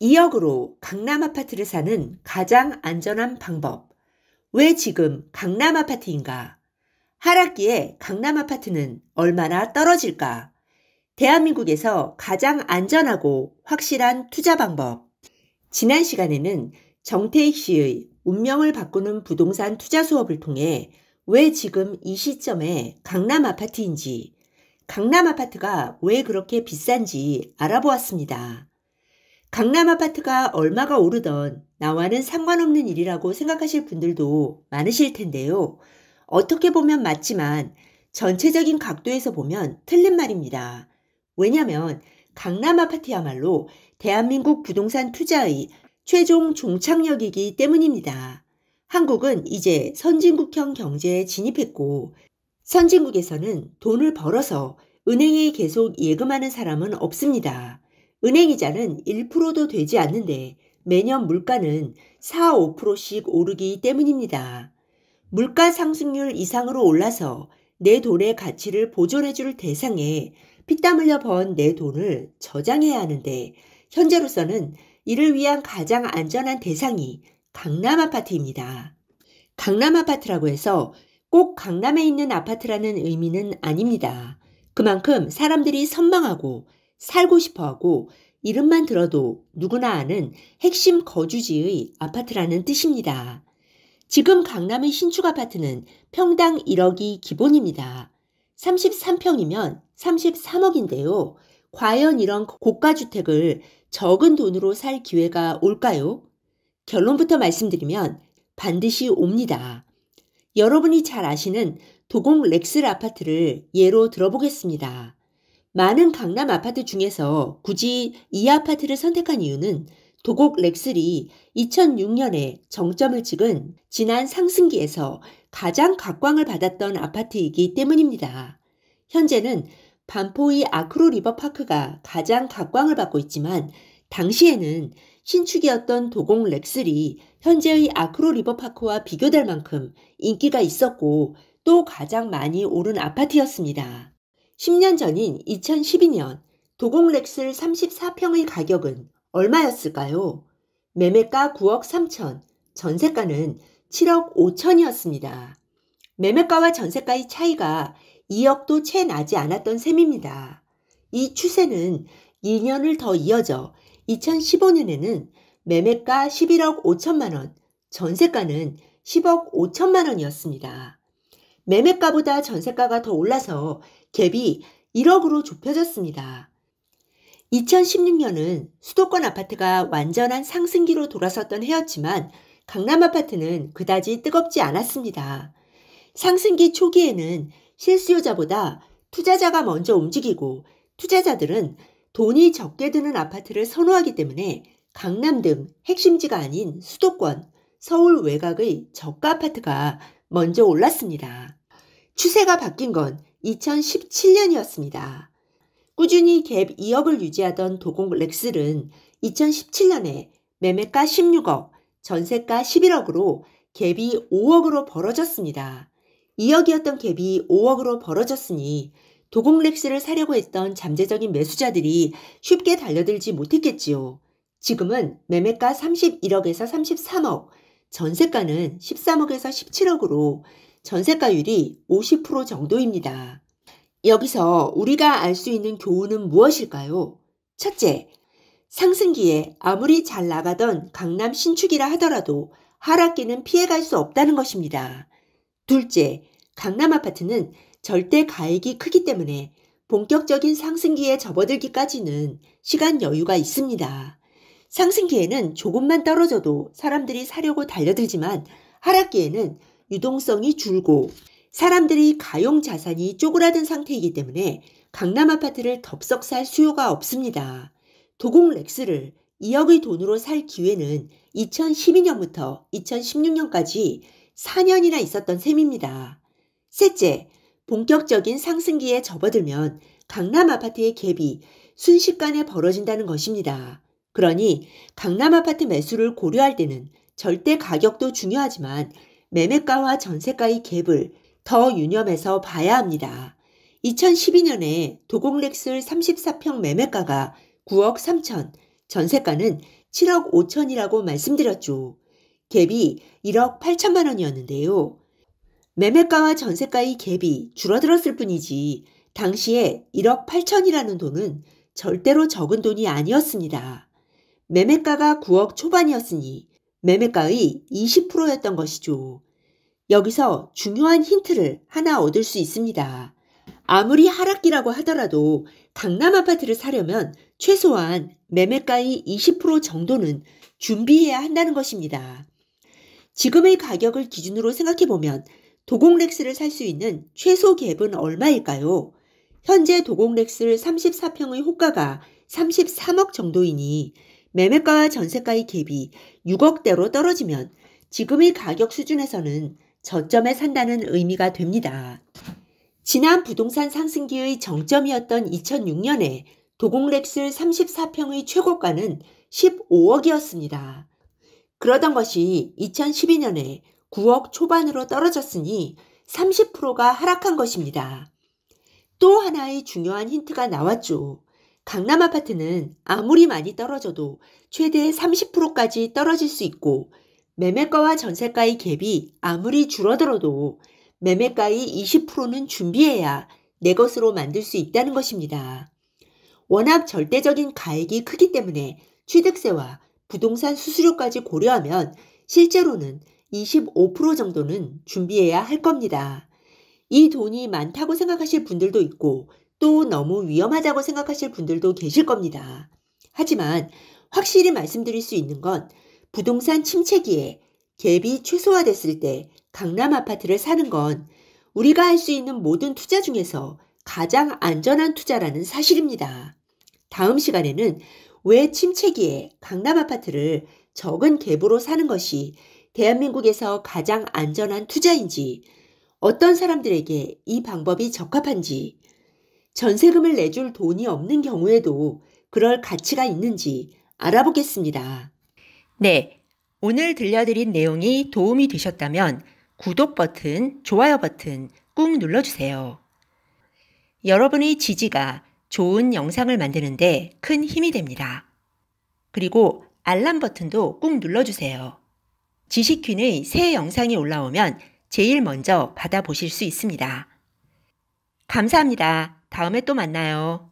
2억으로 강남 아파트를 사는 가장 안전한 방법. 왜 지금 강남 아파트인가? 하락기에 강남 아파트는 얼마나 떨어질까? 대한민국에서 가장 안전하고 확실한 투자 방법. 지난 시간에는 정태익 씨의 운명을 바꾸는 부동산 투자 수업을 통해 왜 지금 이 시점에 강남 아파트인지, 강남 아파트가 왜 그렇게 비싼지 알아보았습니다. 강남 아파트가 얼마가 오르던 나와는 상관없는 일이라고 생각하실 분들도 많으실 텐데요. 어떻게 보면 맞지만 전체적인 각도에서 보면 틀린 말입니다. 왜냐하면 강남 아파트야말로 대한민국 부동산 투자의 최종 종착역이기 때문입니다. 한국은 이제 선진국형 경제에 진입했고 선진국에서는 돈을 벌어서 은행에 계속 예금하는 사람은 없습니다. 은행이자는 1%도 되지 않는데 매년 물가는 4, 5%씩 오르기 때문입니다. 물가 상승률 이상으로 올라서 내 돈의 가치를 보존해줄 대상에 피땀 흘려 번 내 돈을 저장해야 하는데 현재로서는 이를 위한 가장 안전한 대상이 강남 아파트입니다. 강남 아파트라고 해서 꼭 강남에 있는 아파트라는 의미는 아닙니다. 그만큼 사람들이 선망하고 살고 싶어하고 이름만 들어도 누구나 아는 핵심 거주지의 아파트라는 뜻입니다. 지금 강남의 신축 아파트는 평당 1억이 기본입니다. 33평이면 33억인데요. 과연 이런 고가주택을 적은 돈으로 살 기회가 올까요? 결론부터 말씀드리면 반드시 옵니다. 여러분이 잘 아시는 도곡 렉슬 아파트를 예로 들어보겠습니다. 많은 강남 아파트 중에서 굳이 이 아파트를 선택한 이유는 도곡 렉슬이 2006년에 정점을 찍은 지난 상승기에서 가장 각광을 받았던 아파트이기 때문입니다. 현재는 반포의 아크로 리버파크가 가장 각광을 받고 있지만 당시에는 신축이었던 도곡 렉슬이 현재의 아크로 리버파크와 비교될 만큼 인기가 있었고 또 가장 많이 오른 아파트였습니다. 10년 전인 2012년 도곡 렉슬 34평의 가격은 얼마였을까요? 매매가 9억 3천, 전세가는 7억 5천이었습니다. 매매가와 전세가의 차이가 2억도 채 나지 않았던 셈입니다. 이 추세는 2년을 더 이어져 2015년에는 매매가 11억 5천만 원, 전세가는 10억 5천만 원이었습니다. 매매가보다 전세가가 더 올라서 갭이 1억으로 좁혀졌습니다. 2016년은 수도권 아파트가 완전한 상승기로 돌아섰던 해였지만 강남 아파트는 그다지 뜨겁지 않았습니다. 상승기 초기에는 실수요자보다 투자자가 먼저 움직이고 투자자들은 돈이 적게 드는 아파트를 선호하기 때문에 강남 등 핵심지가 아닌 수도권, 서울 외곽의 저가 아파트가 먼저 올랐습니다. 추세가 바뀐 건 2017년이었습니다. 꾸준히 갭 2억을 유지하던 도곡 렉슬은 2017년에 매매가 16억, 전세가 11억으로 갭이 5억으로 벌어졌습니다. 2억이었던 갭이 5억으로 벌어졌으니 도곡 렉슬을 사려고 했던 잠재적인 매수자들이 쉽게 달려들지 못했겠지요. 지금은 매매가 31억에서 33억, 전세가는 13억에서 17억으로 전세가율이 50% 정도입니다. 여기서 우리가 알 수 있는 교훈은 무엇일까요? 첫째, 상승기에 아무리 잘 나가던 강남 신축이라 하더라도 하락기는 피해갈 수 없다는 것입니다. 둘째, 강남 아파트는 절대 가액이 크기 때문에 본격적인 상승기에 접어들기까지는 시간 여유가 있습니다. 상승기에는 조금만 떨어져도 사람들이 사려고 달려들지만 하락기에는 유동성이 줄고 사람들이 가용 자산이 쪼그라든 상태이기 때문에 강남 아파트를 덥석 살 수요가 없습니다. 도곡 렉스를 2억의 돈으로 살 기회는 2012년부터 2016년까지 4년이나 있었던 셈입니다. 셋째, 본격적인 상승기에 접어들면 강남 아파트의 갭이 순식간에 벌어진다는 것입니다. 그러니 강남 아파트 매수를 고려할 때는 절대 가격도 중요하지만 매매가와 전세가의 갭을 더 유념해서 봐야 합니다. 2012년에 도곡 렉슬 34평 매매가가 9억 3천, 전세가는 7억 5천이라고 말씀드렸죠. 갭이 1억 8천만 원이었는데요. 매매가와 전세가의 갭이 줄어들었을 뿐이지 당시에 1억 8천이라는 돈은 절대로 적은 돈이 아니었습니다. 매매가가 9억 초반이었으니 매매가의 20%였던 것이죠. 여기서 중요한 힌트를 하나 얻을 수 있습니다. 아무리 하락기라고 하더라도 강남 아파트를 사려면 최소한 매매가의 20% 정도는 준비해야 한다는 것입니다. 지금의 가격을 기준으로 생각해보면 도곡렉스를 살 수 있는 최소 갭은 얼마일까요? 현재 도곡렉스 34평의 호가가 33억 정도이니 매매가와 전세가의 갭이 6억대로 떨어지면 지금의 가격 수준에서는 저점에 산다는 의미가 됩니다. 지난 부동산 상승기의 정점이었던 2006년에 도곡렉스 34평의 최고가는 15억이었습니다. 그러던 것이 2012년에 9억 초반으로 떨어졌으니 30%가 하락한 것입니다. 또 하나의 중요한 힌트가 나왔죠. 강남 아파트는 아무리 많이 떨어져도 최대 30%까지 떨어질 수 있고 매매가와 전세가의 갭이 아무리 줄어들어도 매매가의 20%는 준비해야 내 것으로 만들 수 있다는 것입니다. 워낙 절대적인 가액이 크기 때문에 취득세와 부동산 수수료까지 고려하면 실제로는 25% 정도는 준비해야 할 겁니다. 이 돈이 많다고 생각하실 분들도 있고 또 너무 위험하다고 생각하실 분들도 계실 겁니다. 하지만 확실히 말씀드릴 수 있는 건 부동산 침체기에 갭이 최소화됐을 때 강남 아파트를 사는 건 우리가 할 수 있는 모든 투자 중에서 가장 안전한 투자라는 사실입니다. 다음 시간에는 왜 침체기에 강남 아파트를 적은 갭으로 사는 것이 대한민국에서 가장 안전한 투자인지, 어떤 사람들에게 이 방법이 적합한지, 전세금을 내줄 돈이 없는 경우에도 그럴 가치가 있는지 알아보겠습니다. 네, 오늘 들려드린 내용이 도움이 되셨다면 구독 버튼, 좋아요 버튼 꾹 눌러주세요. 여러분의 지지가 좋은 영상을 만드는데 큰 힘이 됩니다. 그리고 알람 버튼도 꾹 눌러주세요. 지식퀸의 새 영상이 올라오면 제일 먼저 받아보실 수 있습니다. 감사합니다. 다음에 또 만나요.